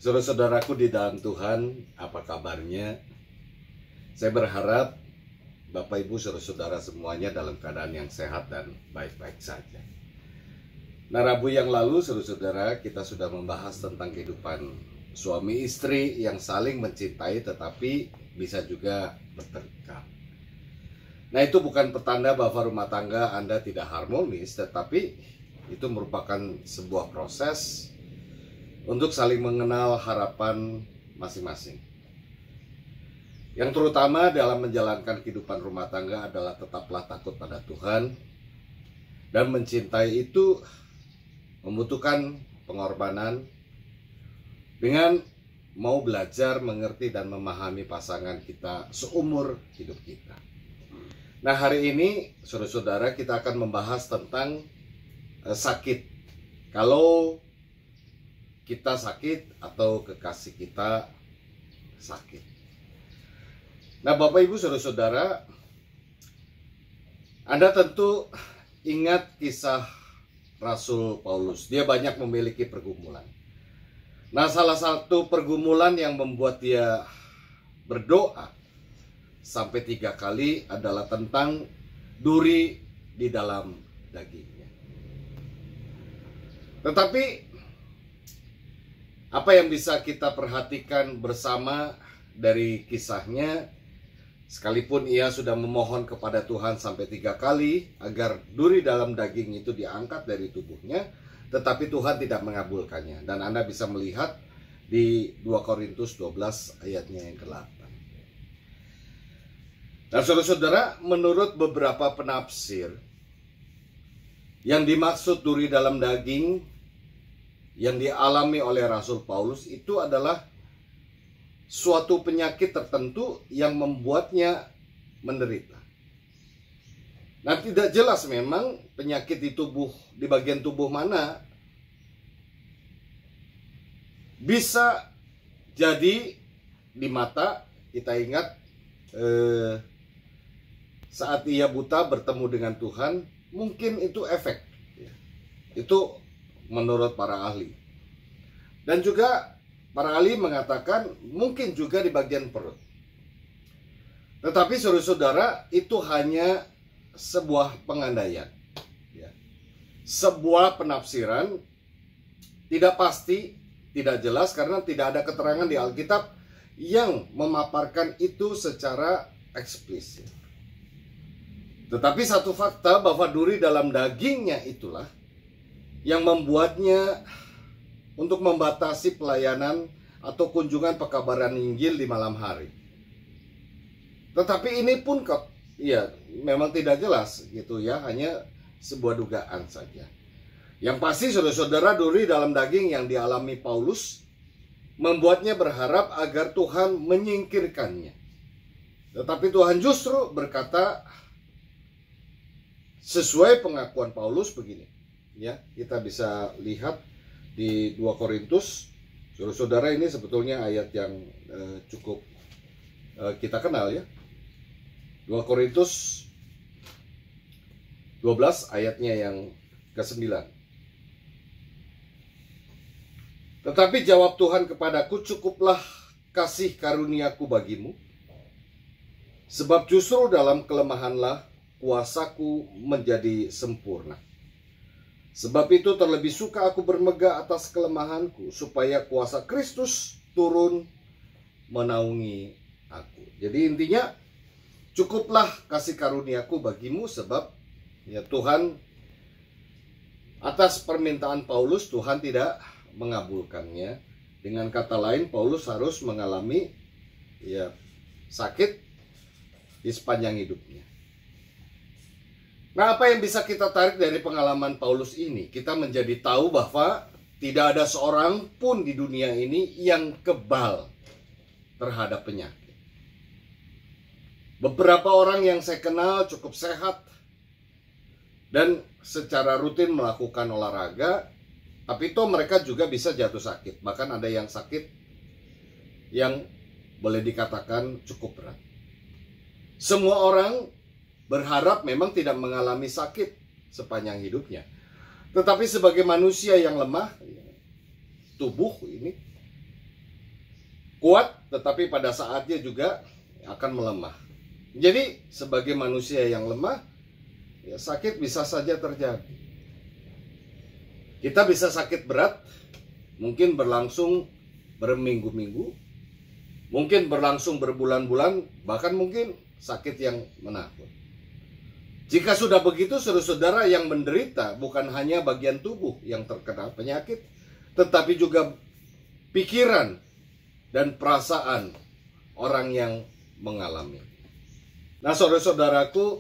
Saudara-saudaraku di dalam Tuhan, apa kabarnya? Saya berharap Bapak Ibu saudara-saudara semuanya dalam keadaan yang sehat dan baik-baik saja. Nah, Rabu yang lalu saudara-saudara kita sudah membahas tentang kehidupan suami istri yang saling mencintai tetapi bisa juga bertengkar. Nah, itu bukan petanda bahwa rumah tangga Anda tidak harmonis, tetapi itu merupakan sebuah proses untuk saling mengenal harapan masing-masing. Yang terutama dalam menjalankan kehidupan rumah tangga adalah tetaplah takut pada Tuhan, dan mencintai itu membutuhkan pengorbanan dengan mau belajar, mengerti, dan memahami pasangan kita seumur hidup kita. Nah, hari ini saudara-saudara kita akan membahas tentang sakit. Kalau kita sakit atau kekasih kita sakit. Nah, Bapak Ibu saudara-saudara, Anda tentu ingat kisah Rasul Paulus. Dia banyak memiliki pergumulan. Nah, salah satu pergumulan yang membuat dia berdoa sampai 3 kali adalah tentang duri di dalam dagingnya. Tetapi apa yang bisa kita perhatikan bersama dari kisahnya, sekalipun ia sudah memohon kepada Tuhan sampai 3 kali agar duri dalam daging itu diangkat dari tubuhnya, tetapi Tuhan tidak mengabulkannya. Dan Anda bisa melihat di 2 Korintus 12 ayatnya yang ke-8. Nah, saudara-saudara, menurut beberapa penafsir, yang dimaksud duri dalam daging yang dialami oleh Rasul Paulus itu adalah suatu penyakit tertentu yang membuatnya menderita. Nah, tidak jelas memang penyakit di bagian tubuh mana. Bisa jadi di mata. Kita ingat saat ia buta bertemu dengan Tuhan, mungkin itu efek. Itu menurut para ahli. Dan juga para ahli mengatakan mungkin juga di bagian perut. Tetapi saudara-saudara, itu hanya sebuah pengandaian, sebuah penafsiran, tidak pasti, tidak jelas, karena tidak ada keterangan di Alkitab yang memaparkan itu secara eksplisit. Tetapi satu fakta bahwa duri dalam dagingnya itulah yang membuatnya untuk membatasi pelayanan atau kunjungan pekabaran Injil di malam hari. Tetapi ini pun memang tidak jelas gitu ya, hanya sebuah dugaan saja. Yang pasti saudara-saudara, duri dalam daging yang dialami Paulus membuatnya berharap agar Tuhan menyingkirkannya. Tetapi Tuhan justru berkata sesuai pengakuan Paulus begini. Ya, kita bisa lihat di 2 Korintus. Saudara-saudara, ini sebetulnya ayat yang cukup kita kenal ya. 2 Korintus 12 ayatnya yang ke-9. Tetapi jawab Tuhan kepadaku, cukuplah kasih karuniaku bagimu, sebab justru dalam kelemahanlah kuasaku menjadi sempurna. Sebab itu terlebih suka aku bermegah atas kelemahanku, supaya kuasa Kristus turun menaungi aku. Jadi intinya, cukuplah kasih karuniaku bagimu, sebab ya Tuhan, atas permintaan Paulus, Tuhan tidak mengabulkannya. Dengan kata lain, Paulus harus mengalami sakit di sepanjang hidupnya. Nah, apa yang bisa kita tarik dari pengalaman Paulus ini? Kita menjadi tahu bahwa tidak ada seorang pun di dunia ini yang kebal terhadap penyakit. Beberapa orang yang saya kenal cukup sehat dan secara rutin melakukan olahraga, tapi itu mereka juga bisa jatuh sakit. Bahkan ada yang sakit yang boleh dikatakan cukup berat. Semua orang berharap memang tidak mengalami sakit sepanjang hidupnya. Tetapi sebagai manusia yang lemah, tubuh ini kuat, tetapi pada saatnya juga akan melemah. Jadi sebagai manusia yang lemah, ya sakit bisa saja terjadi. Kita bisa sakit berat, mungkin berlangsung berminggu-minggu, mungkin berlangsung berbulan-bulan, bahkan mungkin sakit yang menakut. Jika sudah begitu, saudara-saudara, yang menderita bukan hanya bagian tubuh yang terkena penyakit, tetapi juga pikiran dan perasaan orang yang mengalami. Nah, saudara-saudaraku,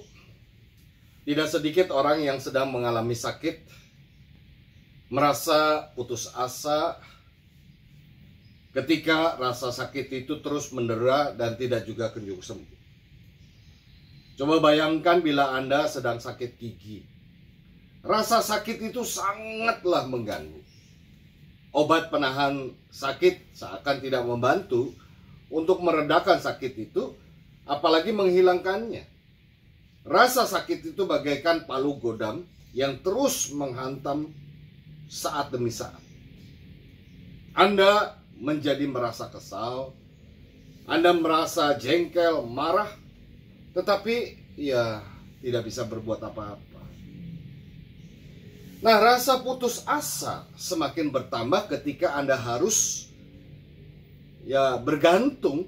tidak sedikit orang yang sedang mengalami sakit, merasa putus asa ketika rasa sakit itu terus mendera dan tidak juga kunjung sembuh. Coba bayangkan bila Anda sedang sakit gigi. Rasa sakit itu sangatlah mengganggu. Obat penahan sakit seakan tidak membantu untuk meredakan sakit itu, apalagi menghilangkannya. Rasa sakit itu bagaikan palu godam yang terus menghantam saat demi saat. Anda menjadi merasa kesal, Anda merasa jengkel, marah, tetapi ya tidak bisa berbuat apa-apa. Nah, rasa putus asa semakin bertambah ketika Anda harus bergantung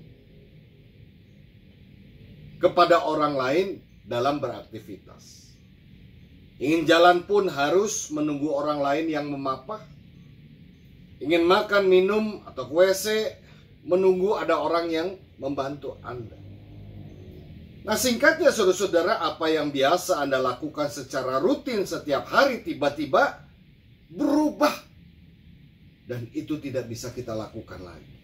kepada orang lain dalam beraktivitas. Ingin jalan pun harus menunggu orang lain yang memapah. Ingin makan, minum, atau ke WC, menunggu ada orang yang membantu Anda. Nah, singkatnya saudara-saudara, apa yang biasa Anda lakukan secara rutin setiap hari tiba-tiba berubah. Dan itu tidak bisa kita lakukan lagi.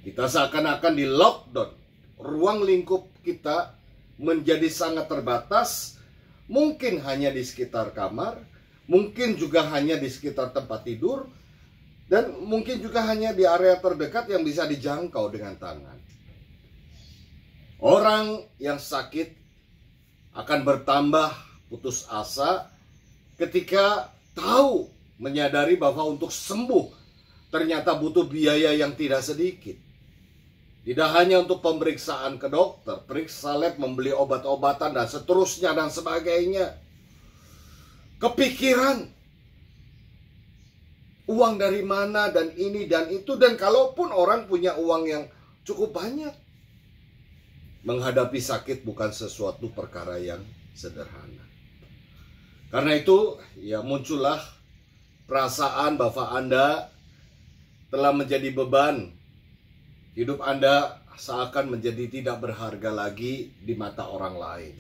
Kita seakan-akan di lockdown. Ruang lingkup kita menjadi sangat terbatas. Mungkin hanya di sekitar kamar, mungkin juga hanya di sekitar tempat tidur, dan mungkin juga hanya di area terdekat yang bisa dijangkau dengan tangan. Orang yang sakit akan bertambah putus asa ketika tahu, menyadari bahwa untuk sembuh ternyata butuh biaya yang tidak sedikit. Tidak hanya untuk pemeriksaan ke dokter, periksa lab, membeli obat-obatan, dan seterusnya dan sebagainya. Kepikiran uang dari mana dan ini dan itu. Dan kalaupun orang punya uang yang cukup banyak, menghadapi sakit bukan sesuatu perkara yang sederhana. Karena itu ya muncullah perasaan bahwa Anda telah menjadi beban. Hidup Anda seakan menjadi tidak berharga lagi di mata orang lain.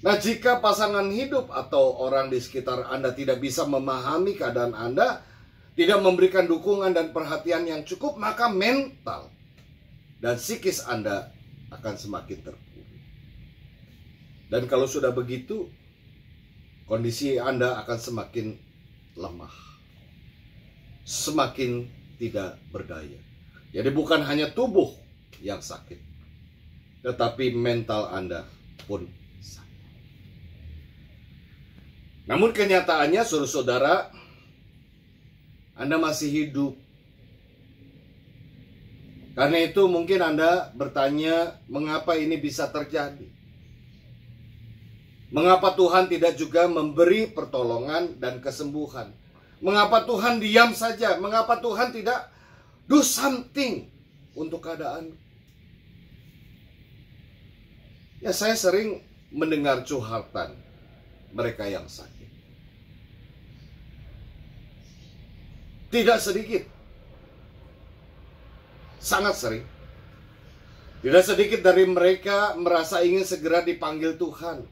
Nah, jika pasangan hidup atau orang di sekitar Anda tidak bisa memahami keadaan Anda, tidak memberikan dukungan dan perhatian yang cukup, maka mental dan psikis Anda akan semakin terpuruk. Dan kalau sudah begitu, kondisi Anda akan semakin lemah, semakin tidak berdaya. Jadi bukan hanya tubuh yang sakit, tetapi mental Anda pun sakit. Namun kenyataannya, saudara-saudara, Anda masih hidup. Karena itu mungkin Anda bertanya, mengapa ini bisa terjadi? Mengapa Tuhan tidak juga memberi pertolongan dan kesembuhan? Mengapa Tuhan diam saja? Mengapa Tuhan tidak do something untuk keadaan? Ya, saya sering mendengar curhatan mereka yang sakit. Tidak sedikit, sangat sering. Tidak sedikit dari mereka merasa ingin segera dipanggil Tuhan.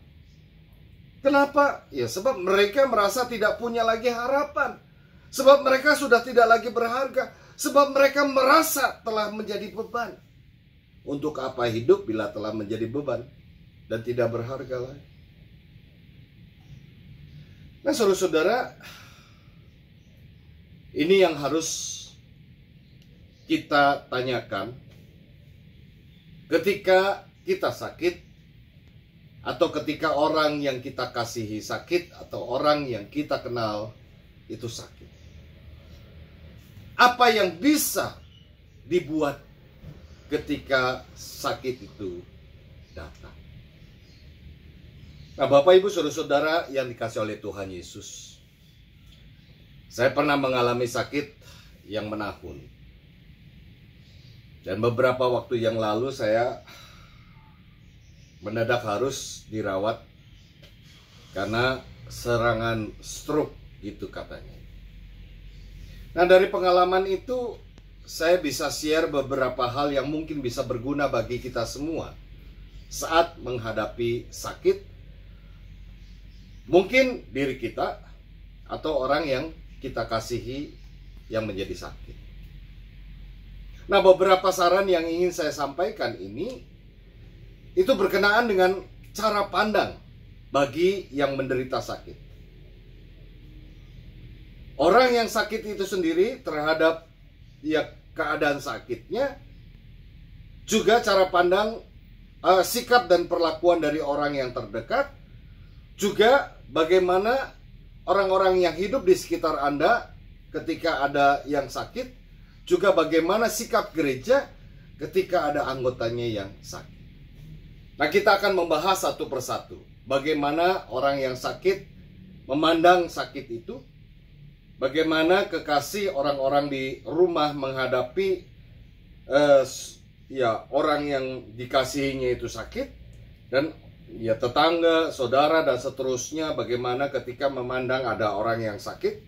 Kenapa? Ya, sebab mereka merasa tidak punya lagi harapan. Sebab mereka sudah tidak lagi berharga. Sebab mereka merasa telah menjadi beban. Untuk apa hidup bila telah menjadi beban dan tidak berharga lagi? Nah, saudara-saudara, ini yang harus kita tanyakan ketika kita sakit, atau ketika orang yang kita kasihi sakit, atau orang yang kita kenal itu sakit. Apa yang bisa dibuat ketika sakit itu datang. Nah, Bapak Ibu Saudara-saudara yang dikasih oleh Tuhan Yesus, saya pernah mengalami sakit yang menahun. Dan beberapa waktu yang lalu saya mendadak harus dirawat karena serangan stroke gitu katanya. Nah, dari pengalaman itu saya bisa share beberapa hal yang mungkin bisa berguna bagi kita semua saat menghadapi sakit. Mungkin diri kita atau orang yang kita kasihi yang menjadi sakit. Nah, beberapa saran yang ingin saya sampaikan ini itu berkenaan dengan cara pandang bagi yang menderita sakit. Orang yang sakit itu sendiri terhadap keadaan sakitnya, juga cara pandang, sikap dan perlakuan dari orang yang terdekat, juga bagaimana orang-orang yang hidup di sekitar Anda ketika ada yang sakit, juga bagaimana sikap gereja ketika ada anggotanya yang sakit. Nah, kita akan membahas satu persatu bagaimana orang yang sakit memandang sakit itu, bagaimana kekasih orang-orang di rumah menghadapi orang yang dikasihinya itu sakit, dan tetangga, saudara, dan seterusnya bagaimana ketika memandang ada orang yang sakit,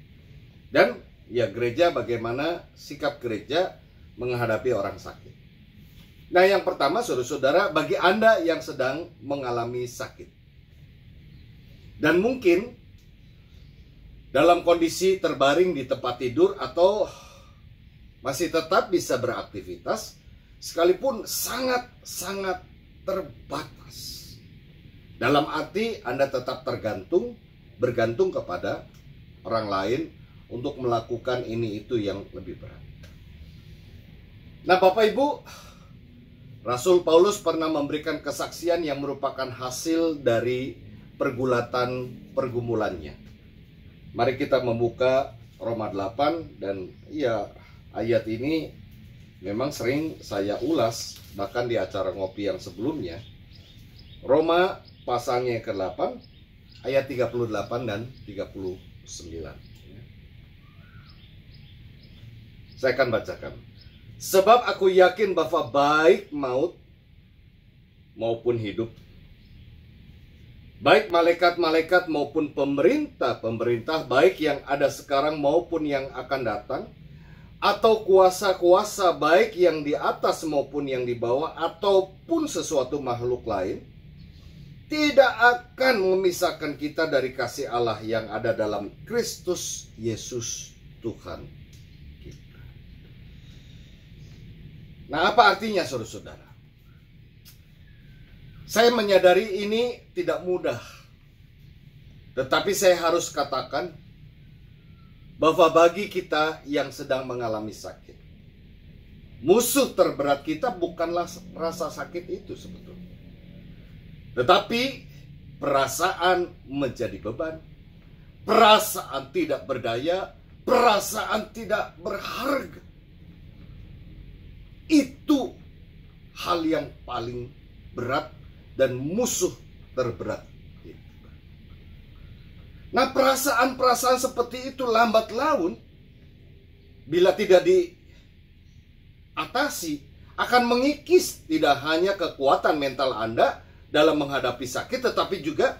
dan gereja bagaimana sikap gereja menghadapi orang sakit. Nah, yang pertama saudara-saudara, bagi Anda yang sedang mengalami sakit dan mungkin dalam kondisi terbaring di tempat tidur atau masih tetap bisa beraktivitas sekalipun sangat-sangat terbatas. Dalam arti Anda tetap bergantung kepada orang lain untuk melakukan ini itu yang lebih berat. Nah, Bapak Ibu, Rasul Paulus pernah memberikan kesaksian yang merupakan hasil dari pergumulannya. Mari kita membuka Roma 8, dan ayat ini memang sering saya ulas bahkan di acara ngopi yang sebelumnya. Roma pasalnya ke-8 ayat 38 dan 39. Saya akan bacakan. Sebab aku yakin bahwa baik maut maupun hidup, baik malaikat-malaikat maupun pemerintah-pemerintah, baik yang ada sekarang maupun yang akan datang, atau kuasa-kuasa baik yang di atas maupun yang di bawah, ataupun sesuatu makhluk lain, tidak akan memisahkan kita dari kasih Allah yang ada dalam Kristus Yesus Tuhan kita. Nah, apa artinya saudara-saudara? Saya menyadari ini tidak mudah, tetapi saya harus katakan bahwa bagi kita yang sedang mengalami sakit, musuh terberat kita bukanlah rasa sakit itu sebetulnya, tetapi perasaan menjadi beban, perasaan tidak berdaya, perasaan tidak berharga. Itu hal yang paling berat dan musuh terberat. Nah, perasaan-perasaan seperti itu lambat laun, bila tidak diatasi, akan mengikis tidak hanya kekuatan mental Anda dalam menghadapi sakit, tetapi juga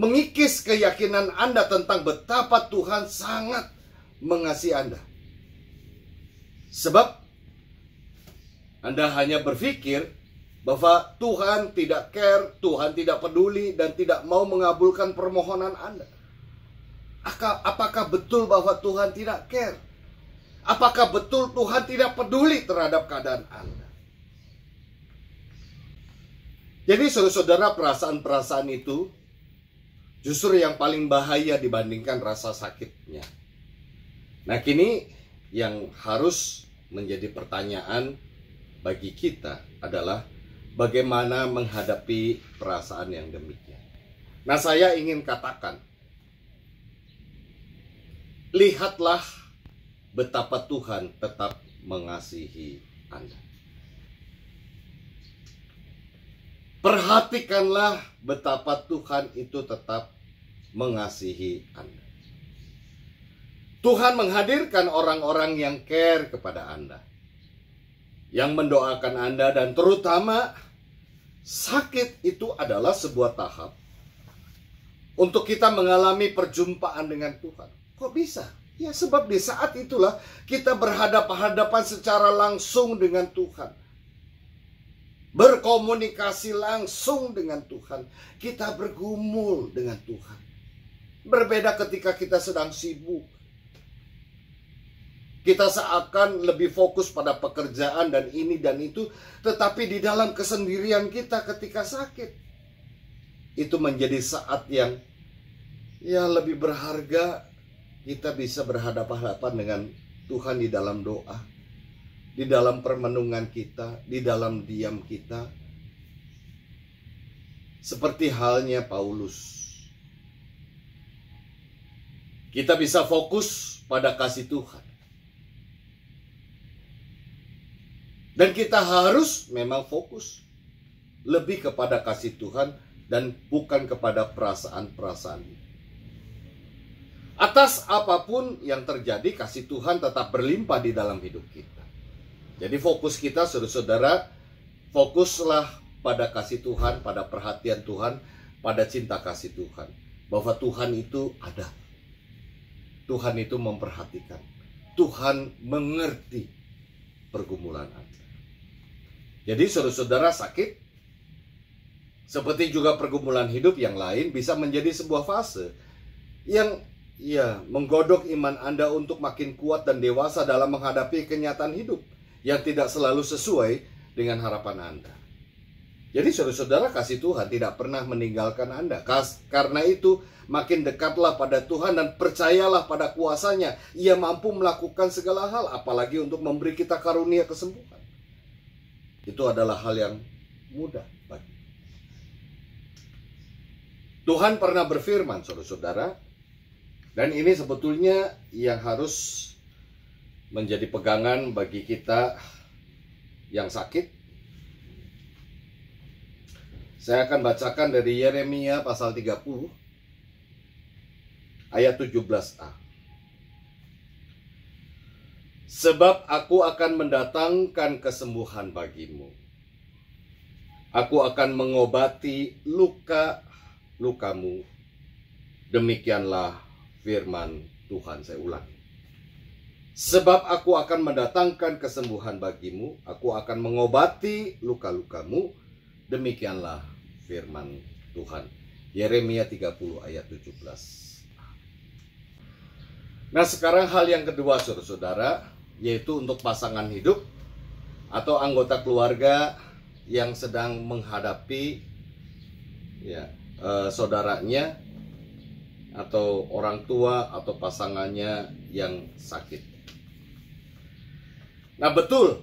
mengikis keyakinan Anda tentang betapa Tuhan sangat mengasihi Anda. Sebab Anda hanya berpikir bahwa Tuhan tidak care, Tuhan tidak peduli, dan tidak mau mengabulkan permohonan Anda. Apakah betul bahwa Tuhan tidak care? Apakah betul Tuhan tidak peduli terhadap keadaan Anda? Jadi saudara-saudara, perasaan-perasaan itu justru yang paling bahaya dibandingkan rasa sakitnya. Nah, kini yang harus menjadi pertanyaan bagi kita adalah bagaimana menghadapi perasaan yang demikian. Nah, saya ingin katakan, lihatlah betapa Tuhan tetap mengasihi Anda. Perhatikanlah betapa Tuhan itu tetap mengasihi Anda. Tuhan menghadirkan orang-orang yang care kepada Anda, yang mendoakan Anda, dan terutama sakit itu adalah sebuah tahap untuk kita mengalami perjumpaan dengan Tuhan. Kok bisa? Ya sebab di saat itulah kita berhadapan-hadapan secara langsung dengan Tuhan, berkomunikasi langsung dengan Tuhan, kita bergumul dengan Tuhan. Berbeda ketika kita sedang sibuk, kita seakan lebih fokus pada pekerjaan dan ini dan itu, tetapi di dalam kesendirian kita ketika sakit, itu menjadi saat yang lebih berharga. Kita bisa berhadapan-hadapan dengan Tuhan di dalam doa, di dalam permenungan kita, di dalam diam kita. Seperti halnya Paulus, kita bisa fokus pada kasih Tuhan. Dan kita harus memang fokus lebih kepada kasih Tuhan dan bukan kepada perasaan-perasaan. Atas apapun yang terjadi, kasih Tuhan tetap berlimpah di dalam hidup kita. Jadi fokus kita, saudara-saudara, fokuslah pada kasih Tuhan, pada perhatian Tuhan, pada cinta kasih Tuhan. Bahwa Tuhan itu ada. Tuhan itu memperhatikan. Tuhan mengerti pergumulan Anda. Jadi saudara-saudara, sakit seperti juga pergumulan hidup yang lain bisa menjadi sebuah fase yang menggodok iman Anda untuk makin kuat dan dewasa dalam menghadapi kenyataan hidup yang tidak selalu sesuai dengan harapan Anda. Jadi saudara-saudara, kasih Tuhan tidak pernah meninggalkan Anda. Karena itu makin dekatlah pada Tuhan dan percayalah pada kuasa-Nya. Ia mampu melakukan segala hal, apalagi untuk memberi kita karunia kesembuhan. Itu adalah hal yang mudah bagi. Tuhan pernah berfirman, saudara-saudara, dan ini sebetulnya yang harus menjadi pegangan bagi kita yang sakit. Saya akan bacakan dari Yeremia pasal 30 ayat 17a. Sebab aku akan mendatangkan kesembuhan bagimu. Aku akan mengobati luka-lukamu. Demikianlah firman Tuhan. Saya ulangi. Sebab aku akan mendatangkan kesembuhan bagimu, aku akan mengobati luka-lukamu. Demikianlah firman Tuhan. Yeremia 30 ayat 17. Nah, sekarang hal yang kedua, saudara-saudara, yaitu untuk pasangan hidup atau anggota keluarga yang sedang menghadapi saudaranya atau orang tua atau pasangannya yang sakit. Nah, betul,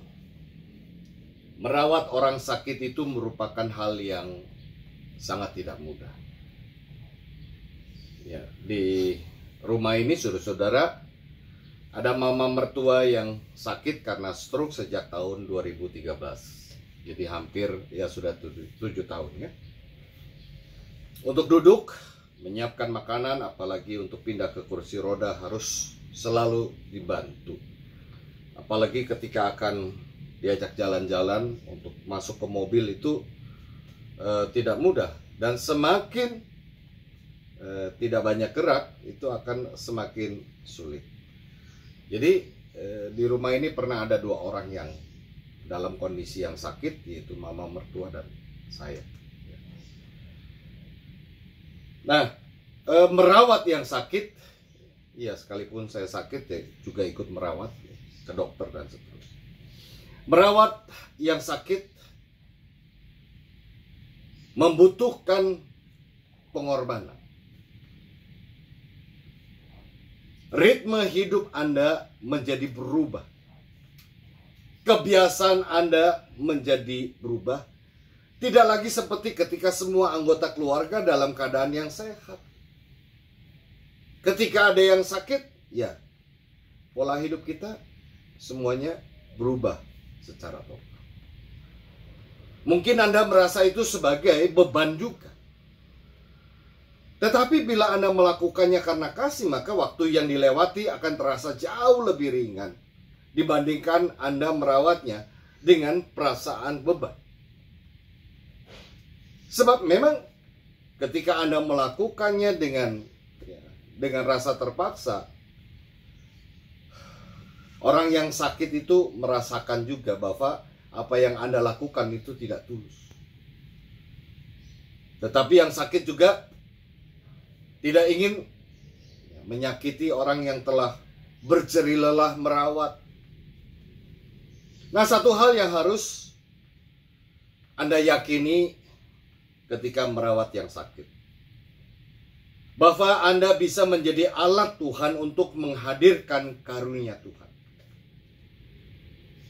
merawat orang sakit itu merupakan hal yang sangat tidak mudah. Ya, di rumah ini, saudara-saudara, ada mama mertua yang sakit karena stroke sejak tahun 2013. Jadi hampir sudah 7 tahun ya. Untuk duduk, menyiapkan makanan, apalagi untuk pindah ke kursi roda harus selalu dibantu. Apalagi ketika akan diajak jalan-jalan untuk masuk ke mobil itu tidak mudah. Dan semakin tidak banyak gerak, itu akan semakin sulit. Jadi di rumah ini pernah ada 2 orang yang dalam kondisi yang sakit, yaitu mama mertua dan saya. Nah, merawat yang sakit, sekalipun saya sakit juga ikut merawat ke dokter dan seterusnya. Merawat yang sakit membutuhkan pengorbanan. Ritme hidup Anda menjadi berubah. Kebiasaan Anda menjadi berubah. Tidak lagi seperti ketika semua anggota keluarga dalam keadaan yang sehat. Ketika ada yang sakit, pola hidup kita, semuanya berubah secara total. Mungkin Anda merasa itu sebagai beban juga. Tetapi bila Anda melakukannya karena kasih, maka waktu yang dilewati akan terasa jauh lebih ringan dibandingkan Anda merawatnya dengan perasaan beban. Sebab memang ketika Anda melakukannya dengan rasa terpaksa, orang yang sakit itu merasakan juga bahwa apa yang Anda lakukan itu tidak tulus. Tetapi yang sakit juga tidak ingin menyakiti orang yang telah berjerih lelah merawat. Nah, satu hal yang harus Anda yakini ketika merawat yang sakit, bahwa Anda bisa menjadi alat Tuhan untuk menghadirkan karunia Tuhan.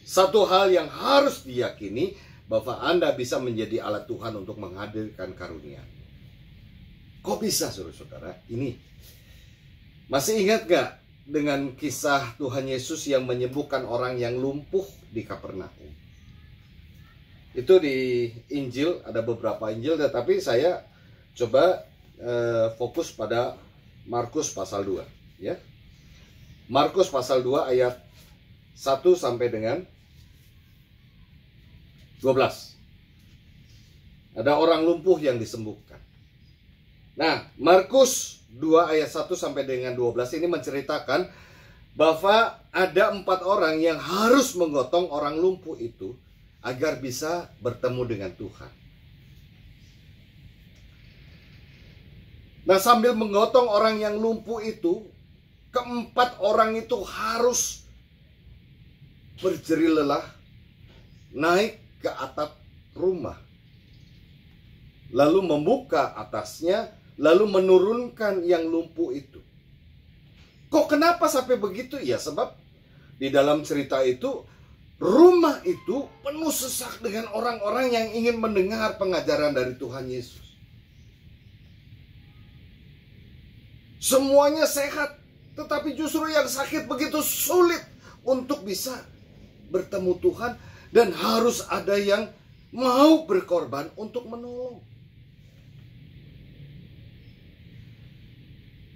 Satu hal yang harus diyakini, bahwa Anda bisa menjadi alat Tuhan untuk menghadirkan karunia. Kok bisa, saudara-saudara? Ini masih ingat gak dengan kisah Tuhan Yesus yang menyembuhkan orang yang lumpuh di Kapernaum? Itu di Injil, ada beberapa Injil, tetapi saya coba fokus pada Markus pasal 2, ya. Markus pasal 2 ayat 1 sampai dengan 12. Ada orang lumpuh yang disembuhkan. Nah, Markus 2 ayat 1 sampai dengan 12 ini menceritakan bahwa ada 4 orang yang harus menggotong orang lumpuh itu agar bisa bertemu dengan Tuhan. Nah, sambil menggotong orang yang lumpuh itu, keempat orang itu harus berjerih lelah naik ke atap rumah, lalu membuka atasnya, lalu menurunkan yang lumpuh itu. Kok kenapa sampai begitu? Ya, sebab di dalam cerita itu rumah itu penuh sesak dengan orang-orang yang ingin mendengar pengajaran dari Tuhan Yesus. Semuanya sehat, tetapi justru yang sakit begitu sulit untuk bisa bertemu Tuhan, dan harus ada yang mau berkorban untuk menolong.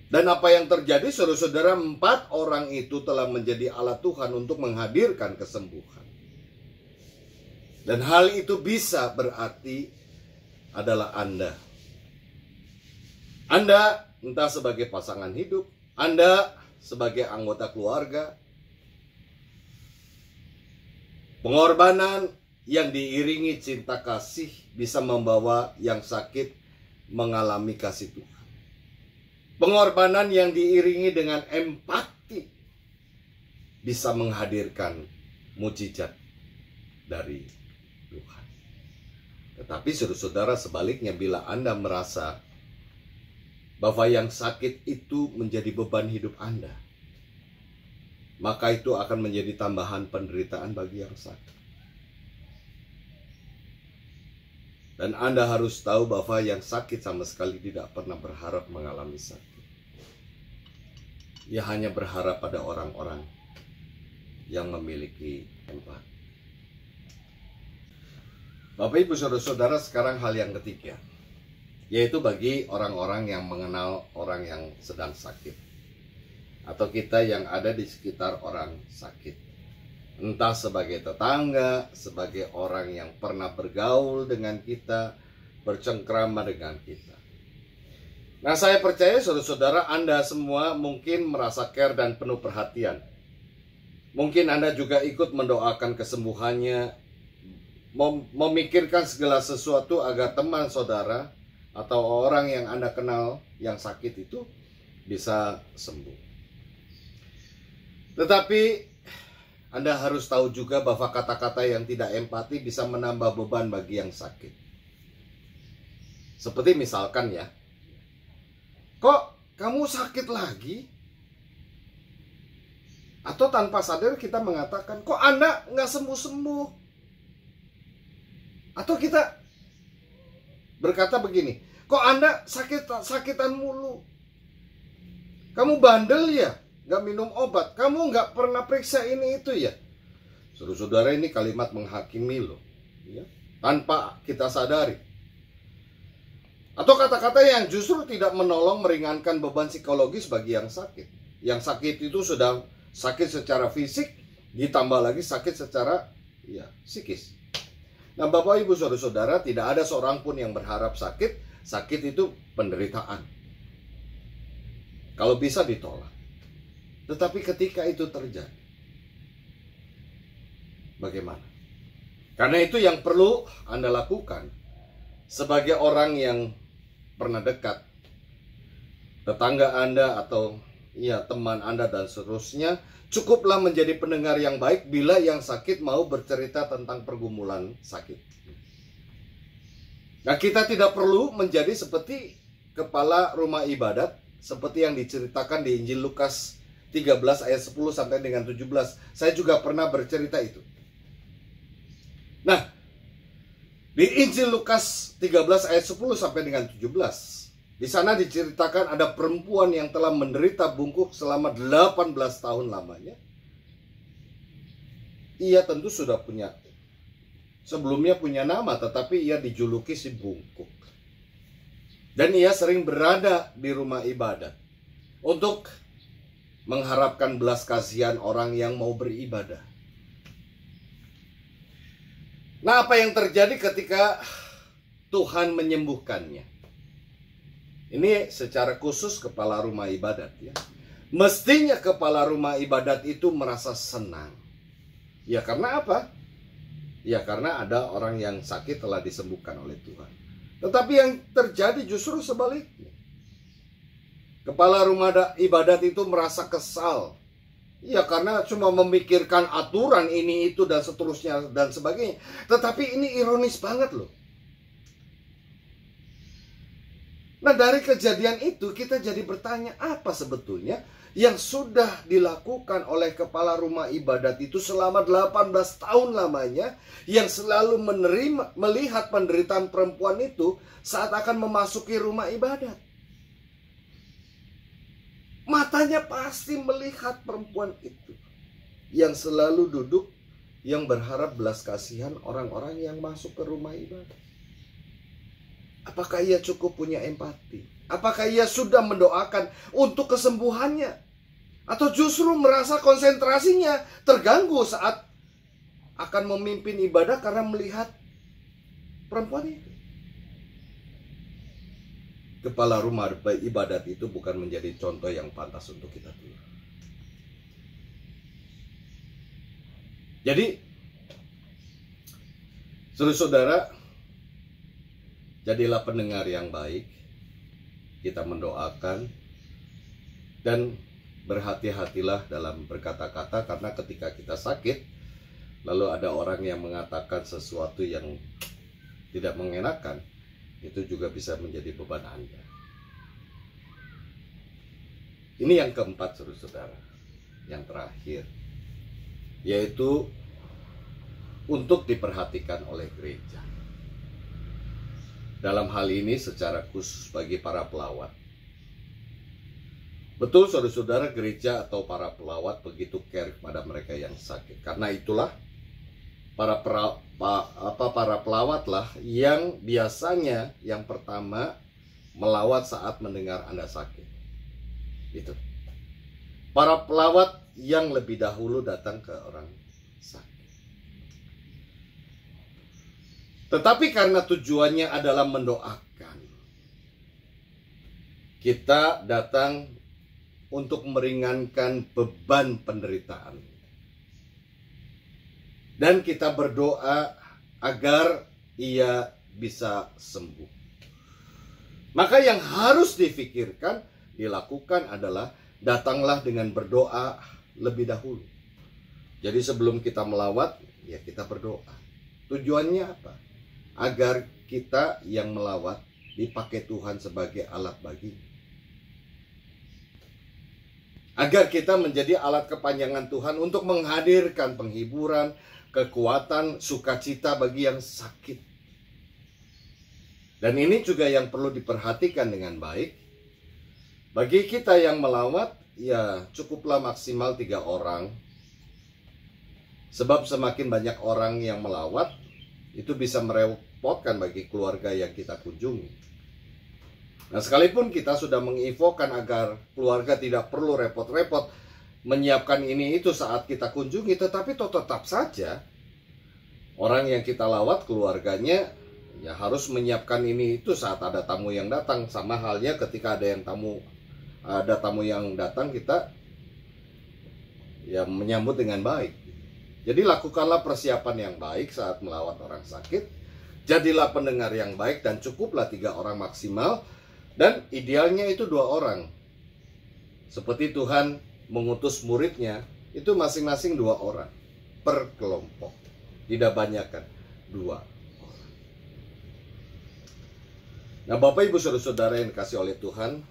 Dan apa yang terjadi, saudara-saudara, 4 orang itu telah menjadi alat Tuhan untuk menghadirkan kesembuhan. Dan hal itu bisa berarti adalah Anda. Anda entah sebagai pasangan hidup, Anda sebagai anggota keluarga. Pengorbanan yang diiringi cinta kasih bisa membawa yang sakit mengalami kasih Tuhan. Pengorbanan yang diiringi dengan empati bisa menghadirkan mujizat dari Tuhan. Tetapi saudara-saudara, sebaliknya, bila Anda merasa bahwa yang sakit itu menjadi beban hidup Anda, maka itu akan menjadi tambahan penderitaan bagi yang sakit. Dan Anda harus tahu bahwa yang sakit sama sekali tidak pernah berharap mengalami sakit. Ia hanya berharap pada orang-orang yang memiliki empati. Bapak, Ibu, Saudara-saudara, sekarang hal yang ketiga, yaitu bagi orang-orang yang mengenal orang yang sedang sakit, atau kita yang ada di sekitar orang sakit, entah sebagai tetangga, sebagai orang yang pernah bergaul dengan kita, bercengkrama dengan kita. Nah, saya percaya saudara-saudara, Anda semua mungkin merasa care dan penuh perhatian. Mungkin Anda juga ikut mendoakan kesembuhannya, memikirkan segala sesuatu agar teman saudara atau orang yang Anda kenal yang sakit itu bisa sembuh. Tetapi Anda harus tahu juga bahwa kata-kata yang tidak empati bisa menambah beban bagi yang sakit. Seperti misalkan, ya, kok kamu sakit lagi? Atau tanpa sadar kita mengatakan, kok Anda nggak sembuh-sembuh? Atau kita berkata begini, kok Anda sakitan mulu? Kamu bandel ya? nggak minum obat, kamu nggak pernah periksa ini itu ya. Saudara-saudara, ini kalimat menghakimi loh, ya, tanpa kita sadari. Atau kata-kata yang justru tidak menolong meringankan beban psikologis bagi yang sakit. Yang sakit itu sudah sakit secara fisik, ditambah lagi sakit secara psikis. Nah, Bapak Ibu Saudara-saudara, tidak ada seorang pun yang berharap sakit. Sakit itu penderitaan. Kalau bisa ditolak. Tetapi ketika itu terjadi, bagaimana? Karena itu yang perlu Anda lakukan sebagai orang yang pernah dekat, tetangga Anda atau teman Anda dan seterusnya, cukuplah menjadi pendengar yang baik bila yang sakit mau bercerita tentang pergumulan sakit. Nah, kita tidak perlu menjadi seperti kepala rumah ibadat seperti yang diceritakan di Injil Lukas 13 ayat 10 sampai dengan 17. Saya juga pernah bercerita itu. Nah, di Injil Lukas 13 ayat 10 sampai dengan 17, di sana diceritakan ada perempuan yang telah menderita bungkuk selama 18 tahun lamanya. Ia tentu sudah sebelumnya punya nama, tetapi ia dijuluki si bungkuk. Dan ia sering berada di rumah ibadat untuk mengharapkan belas kasihan orang yang mau beribadah. Nah, apa yang terjadi ketika Tuhan menyembuhkannya? Ini secara khusus kepala rumah ibadat ya. Mestinya kepala rumah ibadat itu merasa senang. Ya, karena apa? Ya, karena ada orang yang sakit telah disembuhkan oleh Tuhan. Tetapi yang terjadi justru sebaliknya. Kepala rumah ibadat itu merasa kesal. Ya, karena cuma memikirkan aturan ini, itu, dan seterusnya, dan sebagainya. Tetapi ini ironis banget loh. Nah, dari kejadian itu kita jadi bertanya, apa sebetulnya yang sudah dilakukan oleh kepala rumah ibadat itu selama 18 tahun lamanya, yang selalu melihat penderitaan perempuan itu saat akan memasuki rumah ibadat. Matanya pasti melihat perempuan itu yang selalu duduk, yang berharap belas kasihan orang-orang yang masuk ke rumah ibadah. Apakah ia cukup punya empati? Apakah ia sudah mendoakan untuk kesembuhannya? Atau justru merasa konsentrasinya terganggu saat akan memimpin ibadah karena melihat perempuan itu? Kepala rumah ibadat itu bukan menjadi contoh yang pantas untuk kita tiru. Jadi, saudara-saudara, jadilah pendengar yang baik. Kita mendoakan dan berhati-hatilah dalam berkata-kata, karena ketika kita sakit, lalu ada orang yang mengatakan sesuatu yang tidak mengenakan, itu juga bisa menjadi beban Anda. Ini yang keempat, saudara-saudara, yang terakhir, yaitu untuk diperhatikan oleh gereja. Dalam hal ini secara khusus bagi para pelawat. Betul, saudara-saudara, gereja atau para pelawat begitu care kepada mereka yang sakit. Karena itulah para pelawatlah yang biasanya yang pertama melawat saat mendengar Anda sakit. Itu. Para pelawat yang lebih dahulu datang ke orang sakit. Tetapi karena tujuannya adalah mendoakan, kita datang untuk meringankan beban penderitaan. Dan kita berdoa agar ia bisa sembuh. Maka yang harus difikirkan, dilakukan adalah datanglah dengan berdoa lebih dahulu. Jadi sebelum kita melawat, ya kita berdoa. Tujuannya apa? Agar kita yang melawat dipakai Tuhan sebagai alat bagi. Agar kita menjadi alat kepanjangan Tuhan untuk menghadirkan penghiburan, kekuatan, sukacita bagi yang sakit. Dan ini juga yang perlu diperhatikan dengan baik. Bagi kita yang melawat, ya cukuplah maksimal 3 orang. Sebab semakin banyak orang yang melawat, itu bisa merepotkan bagi keluarga yang kita kunjungi. Nah, sekalipun kita sudah menginfokan agar keluarga tidak perlu repot-repot menyiapkan ini itu saat kita kunjungi, tetapi tetap saja orang yang kita lawat, keluarganya, ya harus menyiapkan ini itu saat ada tamu yang datang. Sama halnya ketika ada tamu yang datang, kita ya menyambut dengan baik. Jadi lakukanlah persiapan yang baik saat melawat orang sakit. Jadilah pendengar yang baik, dan cukuplah 3 orang maksimal. Dan idealnya itu 2 orang. Seperti Tuhan mengutus muridnya, itu masing-masing 2 orang per kelompok. Tidak banyakkan, 2 orang. Nah, Bapak Ibu Saudara-saudara yang dikasih oleh Tuhan,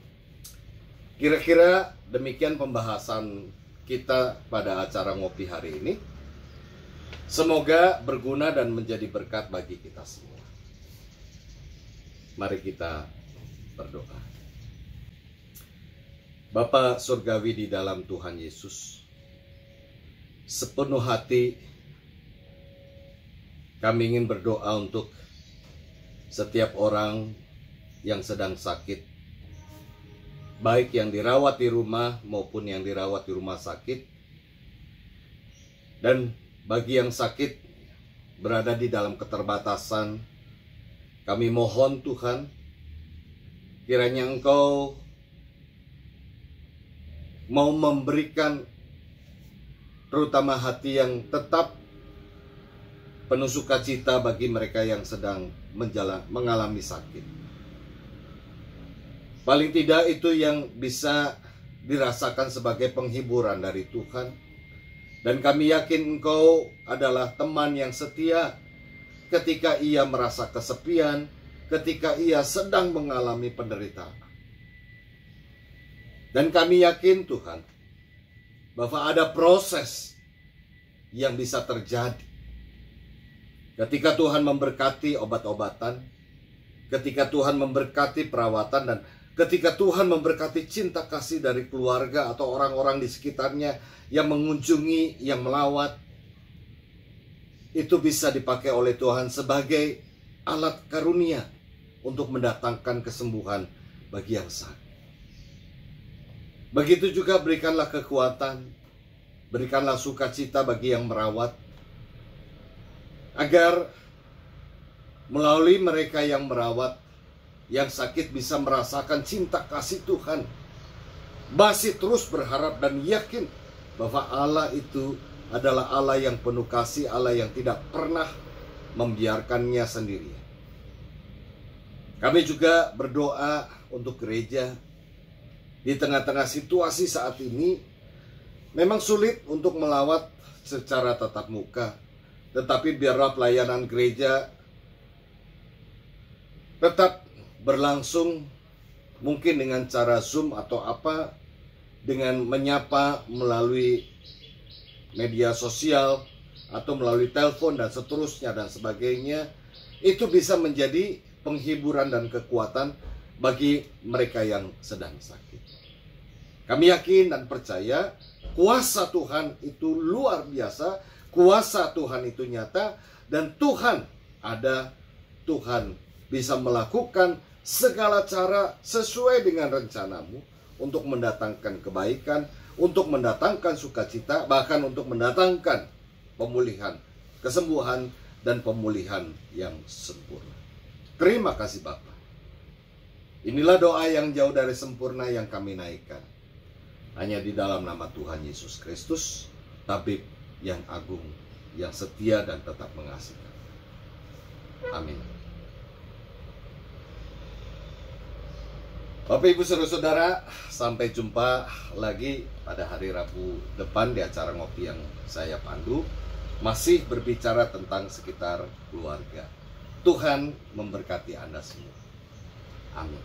kira-kira demikian pembahasan kita pada acara ngopi hari ini. Semoga berguna dan menjadi berkat bagi kita semua. Mari kita berdoa. Bapa Surgawi di dalam Tuhan Yesus, sepenuh hati kami ingin berdoa untuk setiap orang yang sedang sakit, baik yang dirawat di rumah maupun yang dirawat di rumah sakit. Dan bagi yang sakit berada di dalam keterbatasan, kami mohon Tuhan, kiranya Engkau mau memberikan terutama hati yang tetap penuh sukacita bagi mereka yang sedang mengalami sakit. Paling tidak itu yang bisa dirasakan sebagai penghiburan dari Tuhan. Dan kami yakin Engkau adalah teman yang setia ketika ia merasa kesepian, ketika ia sedang mengalami penderitaan. Dan kami yakin Tuhan, bahwa ada proses yang bisa terjadi ketika Tuhan memberkati obat-obatan, ketika Tuhan memberkati perawatan, dan ketika Tuhan memberkati cinta kasih dari keluarga atau orang-orang di sekitarnya yang mengunjungi, yang melawat. Itu bisa dipakai oleh Tuhan sebagai alat karunia untuk mendatangkan kesembuhan bagi yang sakit. Begitu juga berikanlah kekuatan, berikanlah sukacita bagi yang merawat, agar melalui mereka yang merawat, yang sakit bisa merasakan cinta kasih Tuhan. Masih terus berharap dan yakin bahwa Allah itu adalah Allah yang penuh kasih, Allah yang tidak pernah membiarkannya sendirian. Kami juga berdoa untuk gereja di tengah-tengah situasi saat ini. Memang sulit untuk melawat secara tatap muka, tetapi biarlah pelayanan gereja tetap berlangsung, mungkin dengan cara Zoom atau apa, dengan menyapa melalui media sosial atau melalui telepon dan seterusnya dan sebagainya. Itu bisa menjadi penghiburan dan kekuatan bagi mereka yang sedang sakit. Kami yakin dan percaya kuasa Tuhan itu luar biasa, kuasa Tuhan itu nyata, dan Tuhan ada, Tuhan bisa melakukan segala cara sesuai dengan rencanamu untuk mendatangkan kebaikan, untuk mendatangkan sukacita, bahkan untuk mendatangkan pemulihan, kesembuhan, dan pemulihan yang sempurna. Terima kasih Bapa. Inilah doa yang jauh dari sempurna yang kami naikkan. Hanya di dalam nama Tuhan Yesus Kristus, Tabib yang agung, yang setia dan tetap mengasihi. Amin. Bapak Ibu Saudara-saudara, sampai jumpa lagi pada hari Rabu depan di acara ngopi yang saya pandu. Masih berbicara tentang sekitar keluarga. Tuhan memberkati Anda semua. Amin.